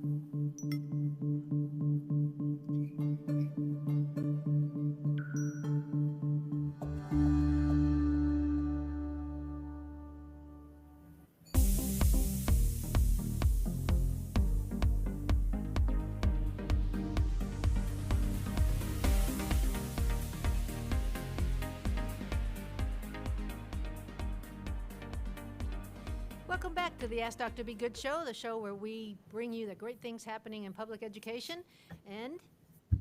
Welcome back to the Ask Dr. Be Good show, the show where we bring you the great things happening in public education. And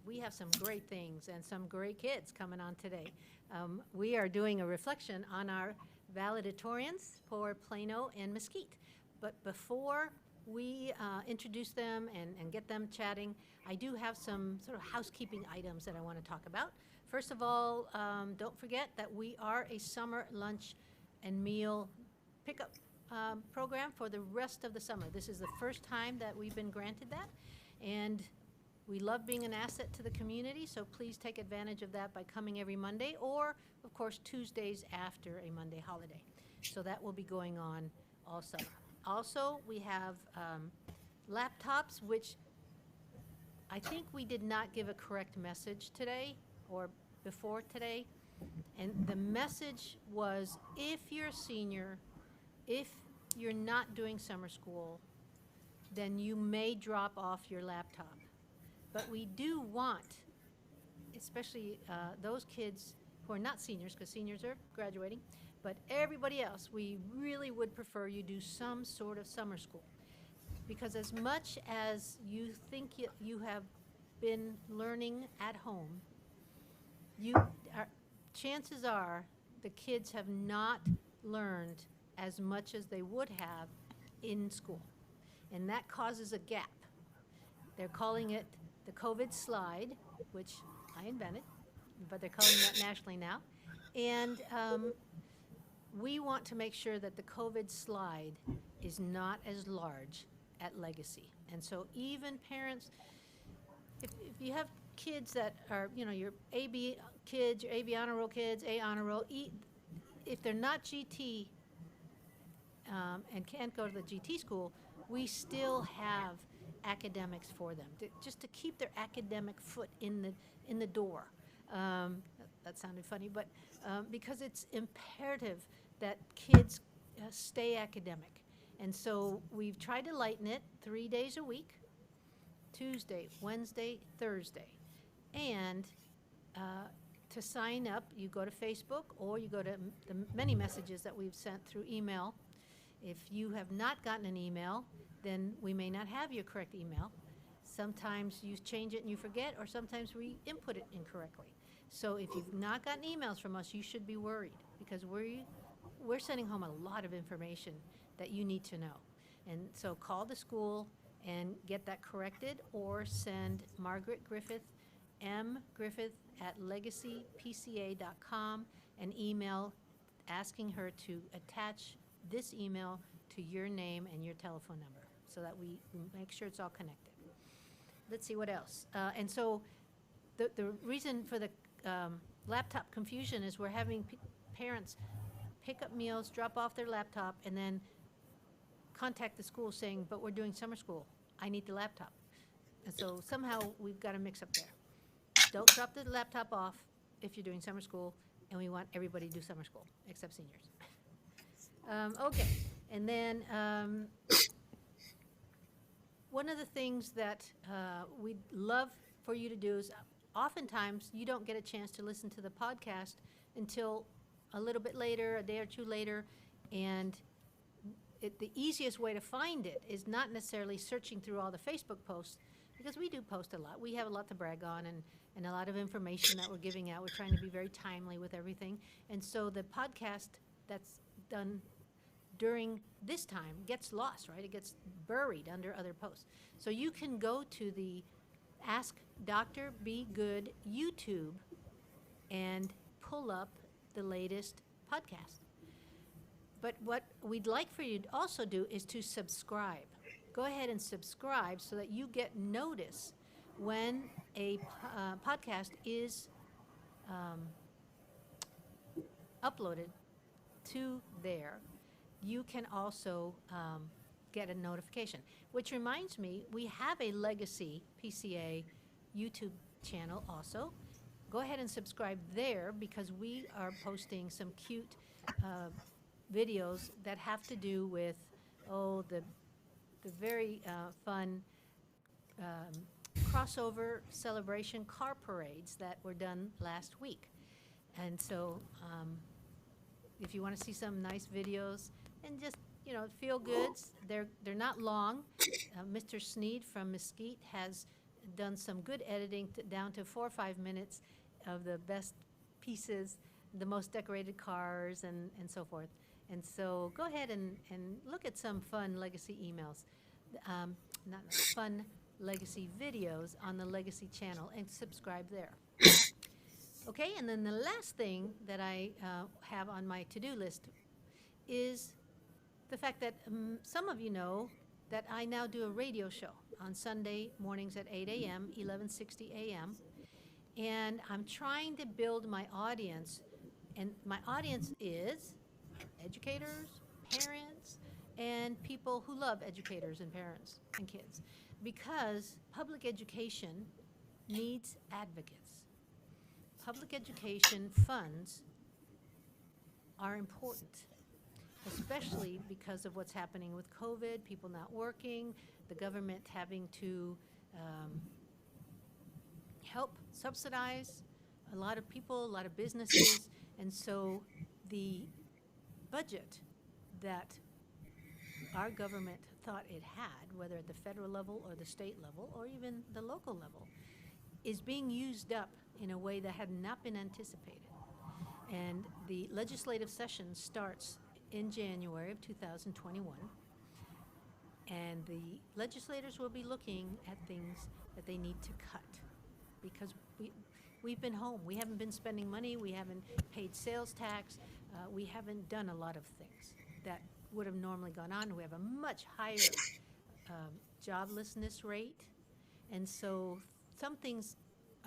we have some great things and some great kids coming on today. We are doing a reflection on our valedictorians for Plano and Mesquite. But before we introduce them and get them chatting, I do have some sort of housekeeping items that I want to talk about. First of all, don't forget that we are a summer lunch and meal pickup program for the rest of the summer. This is the first time that we've been granted that, and we love being an asset to the community, so please take advantage of that by coming every Monday, or of course Tuesdays after a Monday holiday. So that will be going on all summer. Also, we have laptops, which I think we did not give a correct message today or before today, and the message was, if you're a senior, if you're not doing summer school, then you may drop off your laptop. But we do want, especially those kids who are not seniors, because seniors are graduating, but everybody else, we really would prefer you do some sort of summer school. Because as much as you think you have been learning at home, chances are the kids have not learned as much as they would have in school. And that causes a gap. They're calling it the COVID slide, which I invented, but they're calling that nationally now. And we want to make sure that the COVID slide is not as large at Legacy. And so even parents, if you have kids that are, your AB kids, your AB honor roll kids, A honor roll, if they're not GT, and can't go to the GT school, we still have academics for them, just to keep their academic foot in the door. That sounded funny, but because it's imperative that kids stay academic. And so we've tried to lighten it 3 days a week, Tuesday, Wednesday, Thursday. And to sign up, you go to Facebook or you go to the many messages that we've sent through email. If you have not gotten an email, then we may not have your correct email. Sometimes you change it and you forget, or sometimes we input it incorrectly. So if you've not gotten emails from us, you should be worried, because we're sending home a lot of information that you need to know. And so call the school and get that corrected, or send Margaret Griffith, mgriffith@legacypca.com, an email asking her to attach this email to your name and your telephone number, so that we make sure it's all connected. Let's see what else. And so the reason for the laptop confusion is we're having parents pick up meals, drop off their laptop, and then contact the school saying, but we're doing summer school, I need the laptop. And so somehow we've got a mix up there. Don't drop the laptop off if you're doing summer school, and we want everybody to do summer school, except seniors. Okay, and then one of the things that we'd love for you to do is, oftentimes you don't get a chance to listen to the podcast until a little bit later, a day or two later, and the easiest way to find it is not necessarily searching through all the Facebook posts, because we do post a lot. We have a lot to brag on, and a lot of information that we're giving out. We're trying to be very timely with everything. And so the podcast that's done during this time gets lost, right? It gets buried under other posts. So you can go to the Ask Dr. Be Good YouTube and pull up the latest podcast. But what we'd like for you to also do is to subscribe. Go ahead and subscribe so that you get notice when a podcast is uploaded to there. You can also get a notification. Which reminds me, we have a Legacy PCA YouTube channel also. Go ahead and subscribe there because we are posting some cute videos that have to do with, the very fun crossover celebration car parades that were done last week. And so if you want to see some nice videos and just, feel goods, they're not long. Mr. Sneed from Mesquite has done some good editing down to 4 or 5 minutes of the best pieces, the most decorated cars, and so forth. And so go ahead and look at some fun Legacy emails, not fun Legacy videos on the Legacy channel and subscribe there. Okay, and then the last thing that I have on my to-do list is the fact that some of you know that I now do a radio show on Sunday mornings at 8 a.m., 11:60 a.m., and I'm trying to build my audience, and my audience is educators, parents, and people who love educators and parents and kids, because public education needs advocates. Public education funds are important, especially because of what's happening with COVID, people not working, the government having to help subsidize a lot of people, a lot of businesses, and so the budget that our government thought it had, whether at the federal level or the state level or even the local level, is being used up in a way that had not been anticipated. And the legislative session starts in January of 2021, and the legislators will be looking at things that they need to cut because we've been home. We haven't been spending money. We haven't paid sales tax. We haven't done a lot of things that would have normally gone on. We have a much higher joblessness rate, and so some things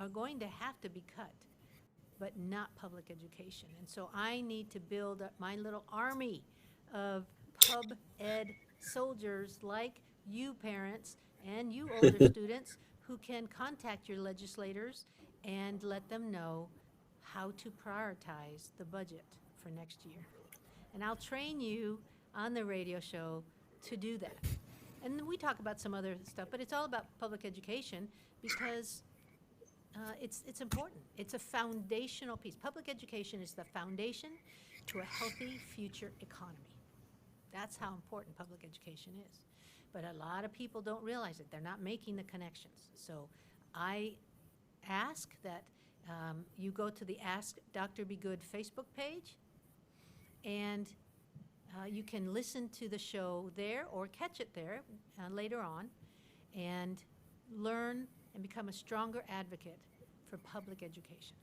are going to have to be cut, but not public education. And so I need to build up my little army of pub ed soldiers like you parents and you older students who can contact your legislators and let them know how to prioritize the budget for next year. And I'll train you on the radio show to do that. And then we talk about some other stuff, but it's all about public education because it's important. It's a foundational piece. Public education is the foundation to a healthy future economy. That's how important public education is. But a lot of people don't realize it. They're not making the connections. So I ask that you go to the Ask Dr. Be Good Facebook page, and you can listen to the show there or catch it there later on and learn and become a stronger advocate for public education.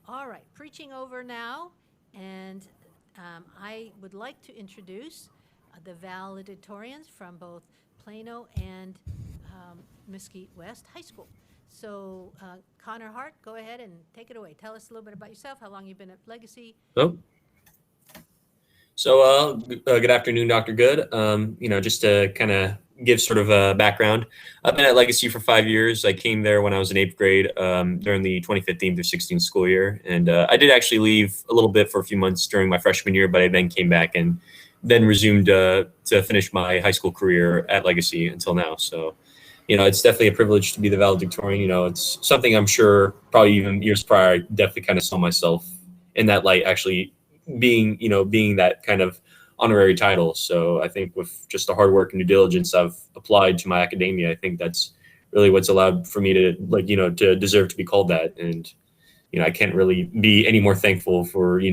All right, preaching over now, and I would like to introduce the valedictorians from both Plano and Mesquite West High School. So Connor Hart, go ahead and take it away. Tell us a little bit about yourself, how long you've been at Legacy. Oh. So good afternoon, Dr. Good. Just to kind of give sort of a background, I've been at Legacy for 5 years. I came there when I was in 8th grade during the 2015 through 16 school year. And I did actually leave a little bit for a few months during my freshman year, but I then came back and then resumed to finish my high school career at Legacy until now. So, it's definitely a privilege to be the valedictorian. It's something I'm sure probably even years prior, I definitely kind of saw myself in that light, actually being that kind of honorary title. So I think with just the hard work and due diligence I've applied to my academia, I think that's really what's allowed for me to to deserve to be called that. And, I can't really be any more thankful for, you,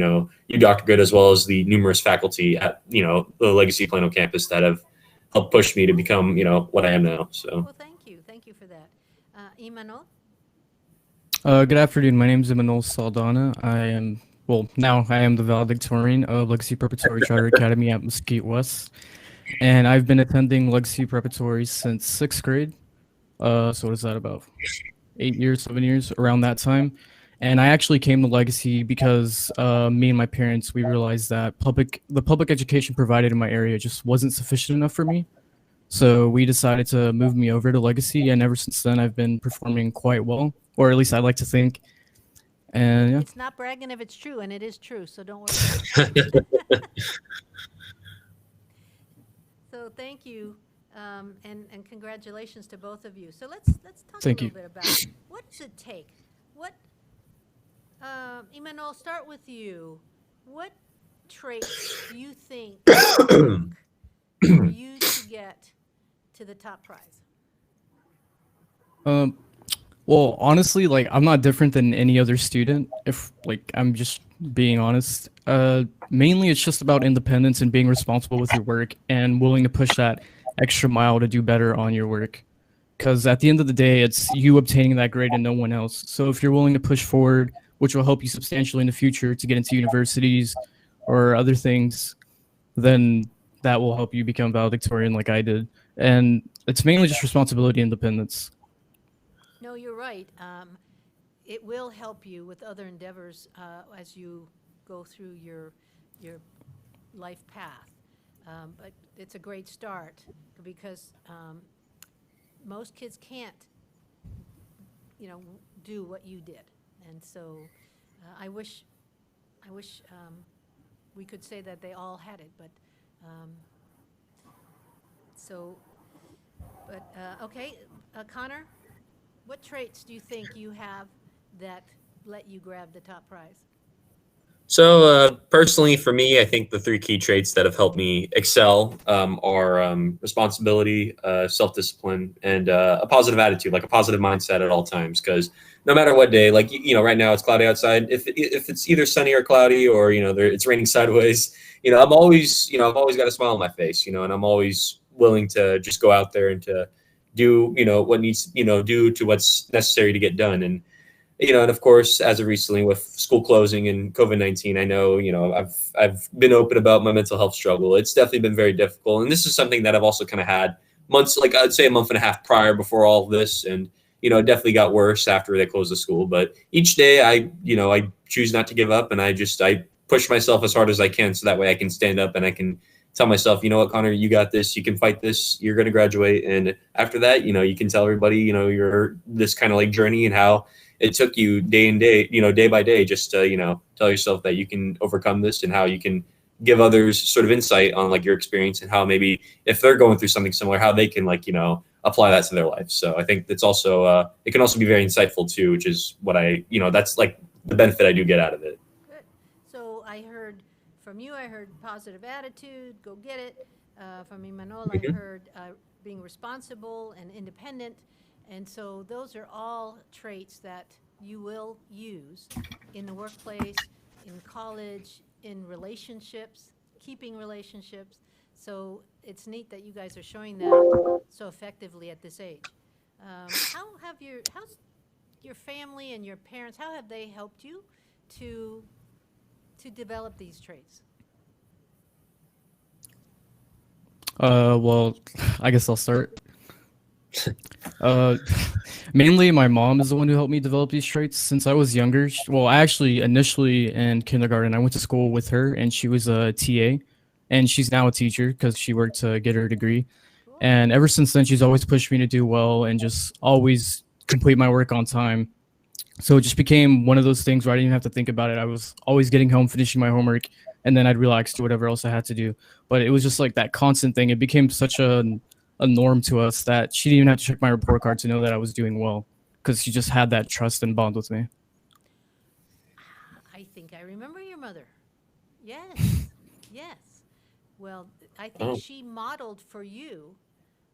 Dr. Good, as well as the numerous faculty at, the Legacy Plano campus that have helped push me to become, what I am now. So. Well, thank you. Thank you for that. Imanol? Good afternoon. My name is Imanol Saldana. Now I am the valedictorian of Legacy Preparatory Charter Academy at Mesquite West, and I've been attending Legacy Preparatory since 6th grade. So what is that, about 8 years, 7 years, around that time. And I actually came to Legacy because me and my parents, we realized that the public education provided in my area just wasn't sufficient enough for me. So we decided to move me over to Legacy, and ever since then, I've been performing quite well, or at least I like to think. And yeah, It's not bragging if it's true, and it is true, so don't worry. So thank you, and congratulations to both of you. So let's talk a Thank little you. bit about what does it take? What, Iman, I'll start with you. What traits do you think it took for you to get to the top prize? um, well, honestly, like I'm not different than any other student. If like I'm just being honest, mainly it's just about independence and being responsible with your work and willing to push that extra mile to do better on your work. Because at the end of the day, it's you obtaining that grade and no one else. So if you're willing to push forward, which will help you substantially in the future to get into universities or other things, then that will help you become valedictorian like I did. And it's mainly just responsibility and independence. No, you're right. It will help you with other endeavors as you go through your life path. But it's a great start because most kids can't, do what you did. And so I wish we could say that they all had it, but so, but okay, Connor, what traits do you think you have that let you grab the top prize? So personally, for me, I think the three key traits that have helped me excel are responsibility, self-discipline, and a positive attitude, like a positive mindset at all times. Because no matter what day, like right now it's cloudy outside. If it's either sunny or cloudy, or it's raining sideways, I've always got a smile on my face, and I'm always willing to just go out there and to do what needs do to what's necessary to get done. And of course, as of recently with school closing and COVID-19, I know, I've been open about my mental health struggle. It's definitely been very difficult. And this is something that I've also kind of had months, like I'd say a month and a half prior before all of this. And, it definitely got worse after they closed the school. But each day I choose not to give up, and I push myself as hard as I can so that way I can stand up and I can tell myself, you know what, Connor, you got this, you can fight this, you're going to graduate. And after that, you can tell everybody, you're this kind of like journey and how it took you day by day, just to, tell yourself that you can overcome this and how you can give others sort of insight on like your experience and how maybe if they're going through something similar, how they can apply that to their life. So I think that's also, it can also be very insightful too, which is what that's like the benefit I do get out of it. Good. So I heard from you, I heard positive attitude, go get it. From Imanol, I heard being responsible and independent. And so those are all traits that you will use in the workplace, in college, in relationships, keeping relationships. So it's neat that you guys are showing that so effectively at this age. How's your family and your parents, how have they helped you to develop these traits? Well, I guess I'll start. Mainly my mom is the one who helped me develop these traits since I was younger. Well, I actually initially in kindergarten, I went to school with her and she was a TA and she's now a teacher because she worked to get her degree. Cool. And ever since then, she's always pushed me to do well and just always complete my work on time. So it just became one of those things where I didn't even have to think about it. I was always getting home, finishing my homework, and then I'd relax to whatever else I had to do. But it was just like that constant thing. It became such a norm to us that she didn't even have to check my report card to know that I was doing well because she just had that trust and bond with me. I think I remember your mother. Yes, yes. Well, I think she modeled for you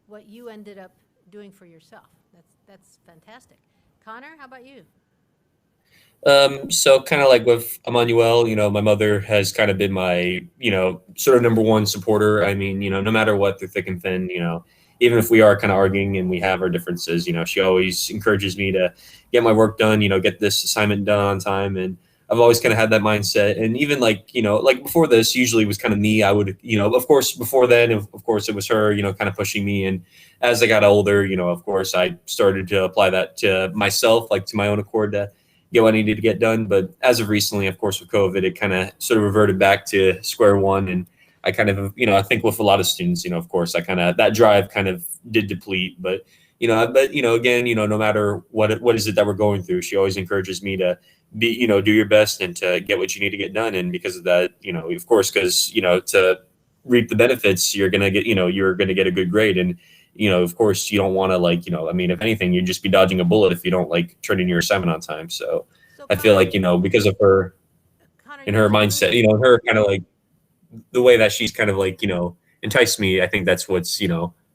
what you ended up doing for yourself. That's fantastic. Connor, how about you? So kind of like with Emmanuel, my mother has kind of been my, sort of number one supporter. I mean, no matter what, through thick and thin, even if we are kind of arguing and we have our differences, she always encourages me to get my work done, get this assignment done on time. And I've always kind of had that mindset. And even like before this usually was kind of me. I would, of course, before then, of course, it was her, kind of pushing me. And as I got older, of course, I started to apply that to myself, like to my own accord to, get what I needed to get done. But as of recently, of course, with COVID, it kind of sort of reverted back to square one. And I kind of, I think with a lot of students, of course, I kind of, that drive kind of did deplete. But, again, no matter what is it that we're going through, she always encourages me to be, do your best and to get what you need to get done. And because of that, of course, because, to reap the benefits, you're going to get, you're going to get a good grade. And, of course, you don't want to if anything, you'd just be dodging a bullet if you don't turn in your assignment on time. So I feel like, because of her and her mindset, her kind of the way that she's kind of enticed me, I think that's what's,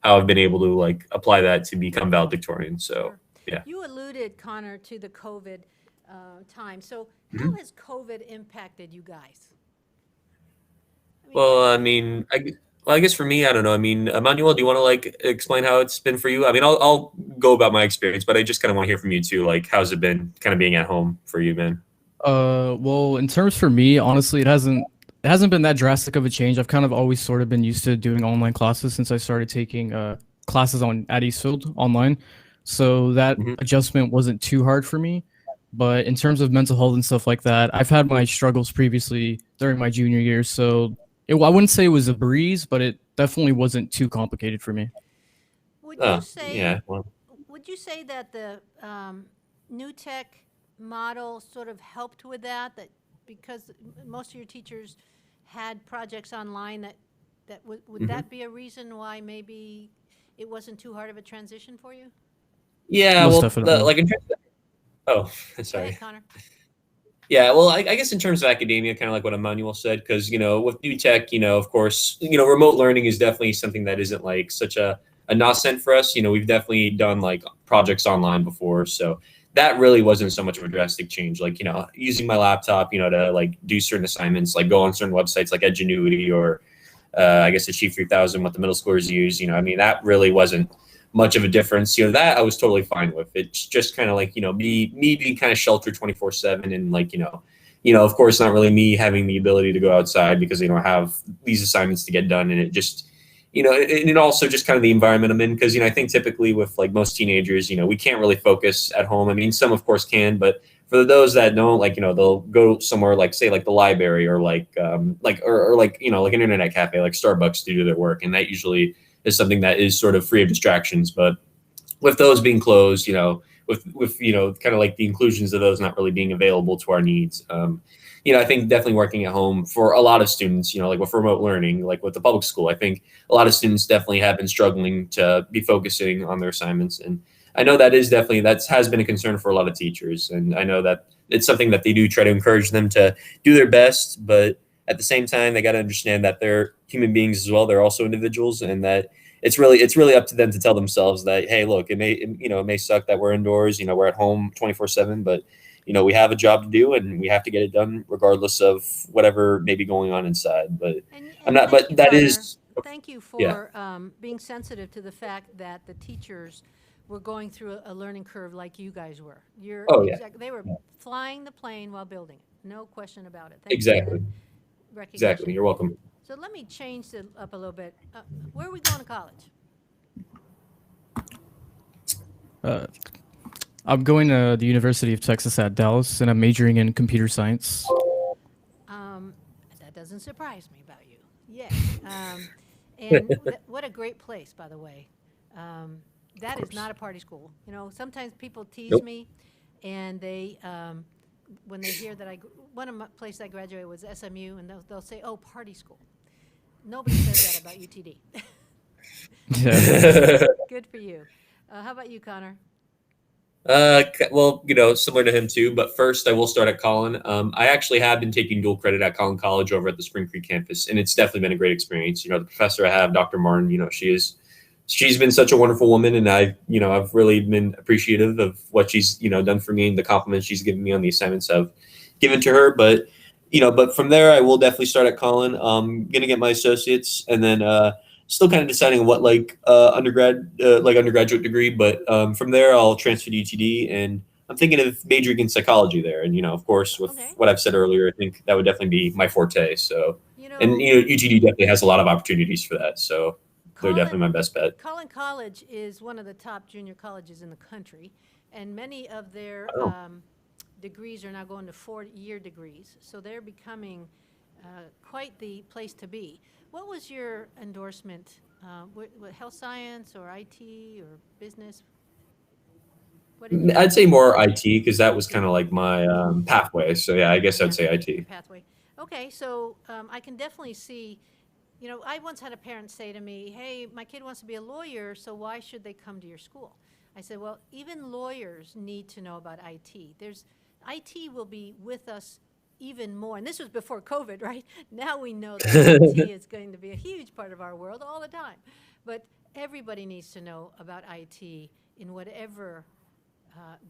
how I've been able to apply that to become valedictorian. So, Sure. yeah. You alluded, Connor, to the COVID time. So how has COVID impacted you guys? Well, I guess for me, I don't know. Emmanuel, do you want to explain how it's been for you? I'll go about my experience, but I just kind of want to hear from you too. How's it been kind of being at home for you, man? Well, in terms for me, honestly, it hasn't been that drastic of a change. I've kind of always sort of been used to doing online classes since I started taking classes at Eastfield online. So that adjustment wasn't too hard for me. But in terms of mental health and stuff like that, I've had my struggles previously during my junior year. So I wouldn't say it was a breeze, but it definitely wasn't too complicated for me. Would you say, yeah, well, would you say that the new tech model sort of helped with that because most of your teachers had projects online would that be a reason why maybe it wasn't too hard of a transition for you? yeah, Most well, definitely. in terms of, oh, Go sorry. ahead, Connor. Yeah, well, I guess in terms of academia, kind of like what Emmanuel said, because, with new tech, of course, remote learning is definitely something that isn't such a nascent for us. We've definitely done projects online before. So that really wasn't so much of a drastic change. Using my laptop, to do certain assignments, go on certain websites like Edgenuity or I guess Achieve 3000, what the middle schoolers use, that really wasn't much of a difference. That I was totally fine with. It's just kind of me being kind of sheltered 24/7 and of course not really me having the ability to go outside because I have these assignments to get done. And it just, and also just kind of the environment I'm in. Cause I think typically with most teenagers, we can't really focus at home. Some of course can, but for those that don't, they'll go somewhere say the library or an internet cafe, like Starbucks, to do their work. And that usually is something that is sort of free of distractions. But with those being closed, with kind of the inclusions of those not really being available to our needs, I think definitely working at home for a lot of students, with remote learning, with the public school, I think a lot of students definitely have been struggling to be focusing on their assignments. And I know that has been a concern for a lot of teachers. And I know that it's something that they do try to encourage them to do their best, but at the same time, they got to understand that they're human beings as well. They're also individuals, and that it's really up to them to tell themselves that, hey, look, it may suck that we're indoors, we're at home 24/7, but we have a job to do and we have to get it done regardless of whatever may be going on inside. But I'm not, but that is. Thank you for Yeah. being sensitive to the fact that the teachers were going through a learning curve like you guys were. Oh, yeah. They were flying the plane while building it. No question about it. Thank Exactly. you for that recognition. Exactly. You're welcome. So let me change it up a little bit. Where are we going to college? I'm going to the University of Texas at Dallas, and I'm majoring in computer science. That doesn't surprise me about you. Yes. And what a great place, by the way. That is not a party school. Sometimes people tease Nope. me, and they, when they hear that one of my places I graduated was SMU, and they'll say, "Oh, party school." Nobody says that about UTD. Yeah. Good for you. How about you, Connor? Well, similar to him too, but first I will start at Collin. I actually have been taking dual credit at Collin College over at the Spring Creek campus, and it's definitely been a great experience. The professor I have, Dr. Martin, she's been such a wonderful woman, and I've really been appreciative of what she's, done for me and the compliments she's given me on the assignments I've given to her. But, but from there, I will definitely start at Collin. Going to get my associates, and then, still kind of deciding what undergraduate degree, but from there I'll transfer to UTD, and I'm thinking of majoring in psychology there. And of course, with what I've said earlier, I think that would definitely be my forte. So, and UTD definitely has a lot of opportunities for that. So they're definitely my best bet. Collin College is one of the top junior colleges in the country, and many of their degrees are now going to 4-year degrees. So they're becoming quite the place to be. What was your endorsement? What, health science or IT or business? What did you I'd say more IT because that was kind of like my pathway. So yeah, I guess I'd say your IT. pathway? Okay, so I can definitely see, you know, I once had a parent say to me, hey, my kid wants to be a lawyer, so why should they come to your school? I said, well, even lawyers need to know about IT. IT will be with us even more, and this was before COVID, right? Now we know that IT is going to be a huge part of our world all the time. But everybody needs to know about IT in whatever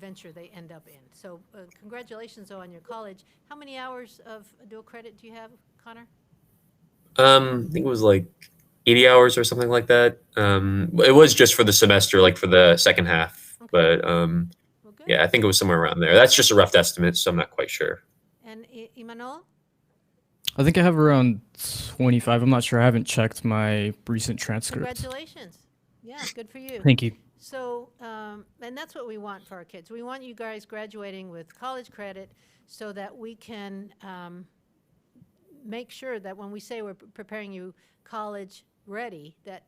venture they end up in. So congratulations on your college. How many hours of dual credit do you have, Connor? I think it was like 80 hours or something like that. It was just for the semester, like for the second half. Okay. But Well, good. yeah, I think it was somewhere around there. That's just a rough estimate, so I'm not quite sure. And Imanol? I think I have around 25. I'm not sure. I haven't checked my recent transcript. Congratulations. Yeah, good for you. Thank you. So, and that's what we want for our kids. We want you guys graduating with college credit so that we can make sure that when we say we're preparing you college ready, that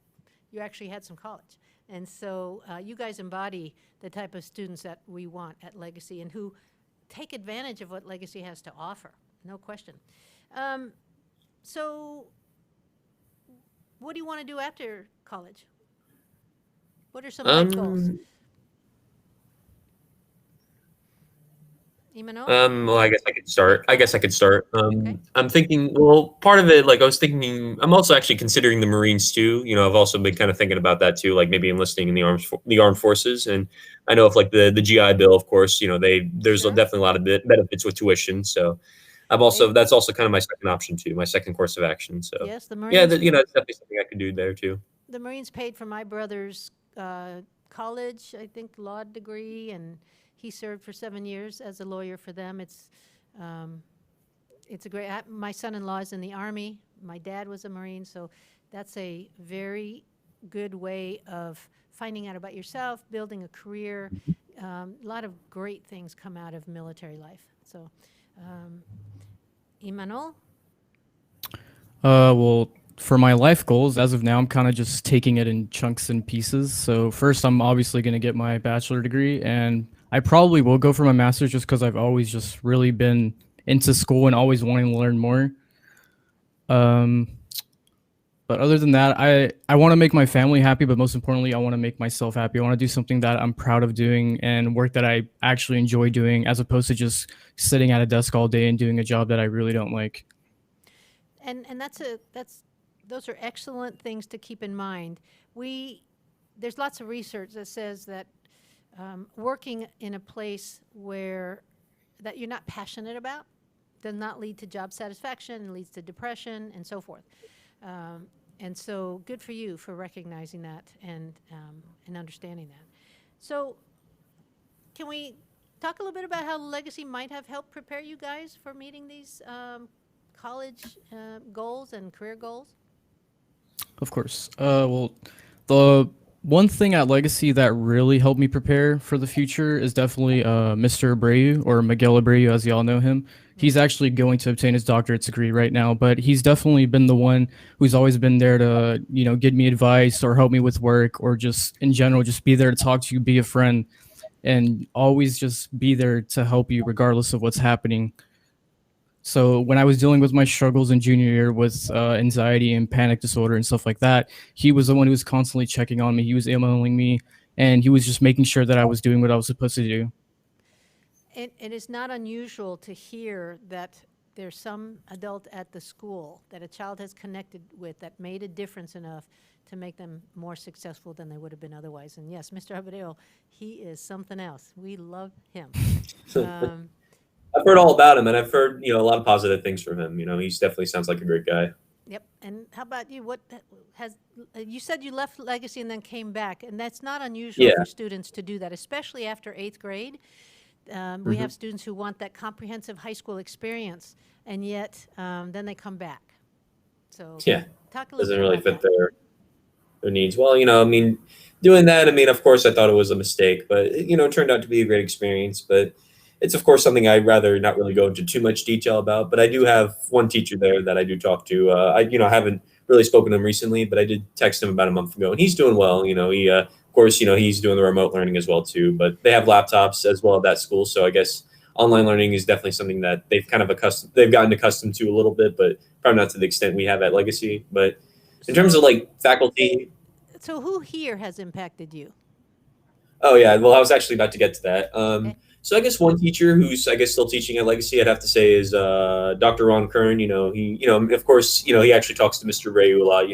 you actually had some college. And so you guys embody the type of students that we want at Legacy and who take advantage of what Legacy has to offer, no question. So what do you want to do after college? What are some life goals? Imanol? Well, I guess I could start. Okay. I'm thinking, well, part of it, like I was thinking, I'm also actually considering the Marines too. You know, I've also been kind of thinking about that too, like maybe enlisting in the armed forces. And I know if like the GI Bill, of course, you know, there's Sure. definitely a lot of benefits with tuition. So that's also kind of my second option too, my second course of action. So Yes, the yeah, Marines. you know, it's definitely something I could do there too. The Marines paid for my brother's college, I think, law degree, and he served for 7 years as a lawyer for them. It's a great. My son-in-law is in the Army. My dad was a Marine, so that's a very good way of finding out about yourself, building a career. A lot of great things come out of military life. So, Imanol? Well, for my life goals, as of now, I'm kind of just taking it in chunks and pieces. So first, I'm obviously going to get my bachelor degree, and I probably will go for my master's just because I've always just really been into school and always wanting to learn more. But other than that, I want to make my family happy, but most importantly, I want to make myself happy. I want to do something that I'm proud of doing and work that I actually enjoy doing, as opposed to just sitting at a desk all day and doing a job that I really don't like. And those are excellent things to keep in mind. There's lots of research that says that working in a place that you're not passionate about does not lead to job satisfaction, and leads to depression and so forth. And so good for you for recognizing that and understanding that. So can we talk a little bit about how Legacy might have helped prepare you guys for meeting these college goals and career goals? Of course. Well, the one thing at Legacy that really helped me prepare for the future is definitely Mr. Abreu, or Miguel Abreu, as y'all know him. He's actually going to obtain his doctorate degree right now, but he's definitely been the one who's always been there to, you know, give me advice or help me with work, or just in general, just be there to talk to you, be a friend, and always just be there to help you regardless of what's happening. So when I was dealing with my struggles in junior year with anxiety and panic disorder and stuff like that, he was the one who was constantly checking on me. He was emailing me, and he was just making sure that I was doing what I was supposed to do. And it's not unusual to hear that there's some adult at the school that a child has connected with that made a difference enough to make them more successful than they would have been otherwise. And yes, Mr. Abreu, he is something else. We love him. I've heard all about him, and I've heard, you know, a lot of positive things from him. You know, he definitely sounds like a great guy. Yep. And how about you? You said you left Legacy and then came back, and that's not unusual for students to do that, especially after 8th grade. We have students who want that comprehensive high school experience, and yet then they come back. So talk a little doesn't bit really about fit that. their needs. Well, you know, I mean, doing that, I mean, of course, I thought it was a mistake, but you know, it turned out to be a great experience. But it's of course something I'd rather not really go into too much detail about. But I do have one teacher there that I do talk to. I haven't really spoken to him recently, but I did text him about a month ago, and he's doing well. He of course he's doing the remote learning as well too. But they have laptops as well at that school, so I guess online learning is definitely something that they've gotten accustomed to a little bit, but probably not to the extent we have at Legacy. But in terms of like faculty. So who here has impacted you? Oh yeah, well I was actually about to get to that. Okay. So I guess one teacher who's I guess still teaching at Legacy, I'd have to say, is Dr. Ron Kern. He of course he actually talks to Mr. Rayu a lot.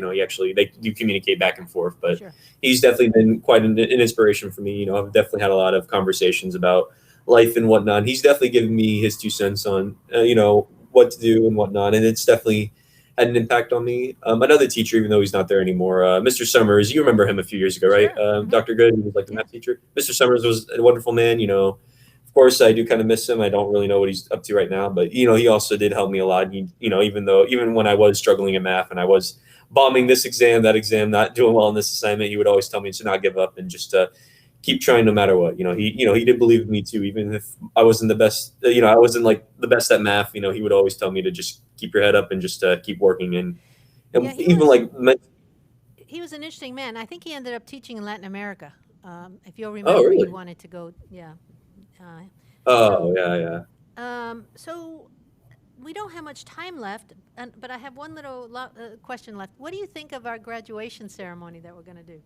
They do communicate back and forth, but Sure. he's definitely been quite an inspiration for me. I've definitely had a lot of conversations about life and whatnot. He's definitely given me his 2 cents on what to do and whatnot, and it's definitely had an impact on me. Another teacher, even though he's not there anymore, Mr. Summers, you remember him a few years ago, right? Sure. Dr. Good, he was like the math teacher. Mr. Summers was a wonderful man. Of course, I do kind of miss him. I don't really know what he's up to right now, but he also did help me a lot. Even when I was struggling in math and I was bombing this exam, that exam, not doing well on this assignment, he would always tell me to not give up and just keep trying no matter what. He did believe in me too, even if I wasn't the best. I wasn't like the best at math. He would always tell me to just keep your head up and just keep working. And Yeah, he was an interesting man. I think he ended up teaching in Latin America. If you'll remember, really? he wanted to go. Yeah. Oh yeah. So we don't have much time left, but I have one little question left. What do you think of our graduation ceremony that we're going to do?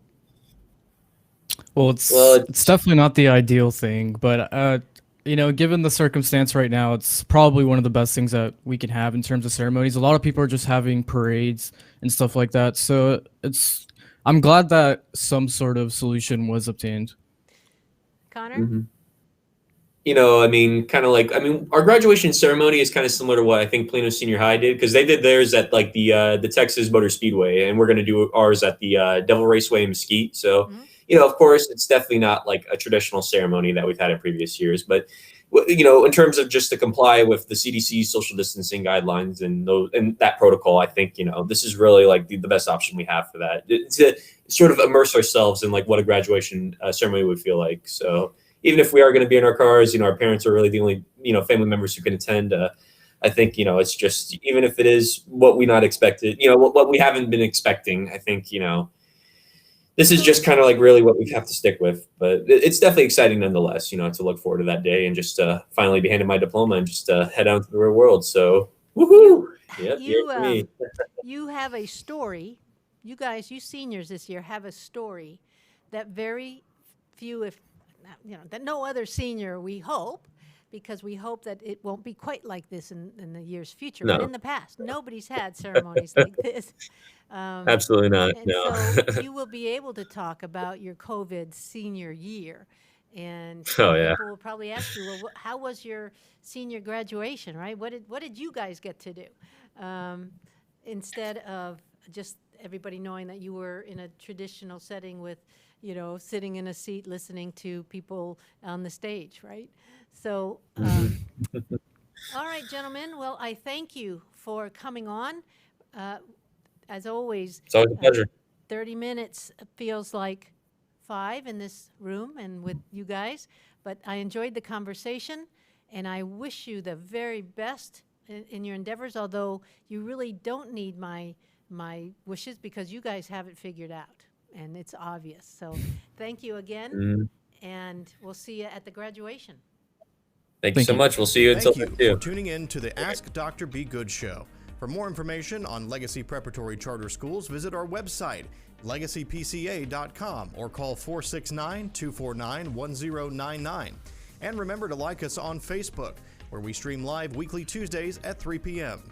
Well, it's definitely not the ideal thing, but given the circumstance right now, it's probably one of the best things that we can have in terms of ceremonies. A lot of people are just having parades and stuff like that, so I'm glad that some sort of solution was obtained. Connor? Mm-hmm. Our graduation ceremony is kind of similar to what I think Plano Senior High did, because they did theirs at like the Texas Motor Speedway, and we're going to do ours at the Devil Raceway in Mesquite. So, of course, it's definitely not like a traditional ceremony that we've had in previous years. But, in terms of just to comply with the CDC social distancing guidelines and that protocol, I think, this is really like the best option we have for that. To sort of immerse ourselves in like what a graduation ceremony would feel like. So, even if we are going to be in our cars, our parents are really the only, family members who can attend. I think, it's just, even if it is what we not expected, what we haven't been expecting, I think, this is just kind of like really what we have to stick with. But it's definitely exciting nonetheless, to look forward to that day and just finally be handed my diploma and just head out into the real world. So, woohoo! Yep, you have a story. You guys, you seniors this year have a story that very few, that no other senior, we hope, because we hope that it won't be quite like this in the year's future. No. But in the past, nobody's had ceremonies like this. Absolutely not. And No. so you will be able to talk about your COVID senior year. And Oh, yeah. people will probably ask you, well, how was your senior graduation, right? What did you guys get to do? Instead of just everybody knowing that you were in a traditional setting with, sitting in a seat listening to people on the stage, right? So, all right, gentlemen. Well, I thank you for coming on. As always, It's always a pleasure. 30 minutes feels like 5 in this room and with you guys, but I enjoyed the conversation, and I wish you the very best in your endeavors, although you really don't need my wishes because you guys have it figured out, and it's obvious. So thank you again, and we'll see you at the graduation. Thank you so much. We'll see you until Thank you for tuning in to the Ask Dr. Be Good show. For more information on Legacy Preparatory Charter Schools, visit our website, legacypca.com, or call 469-249-1099. And remember to like us on Facebook, where we stream live weekly Tuesdays at 3 p.m.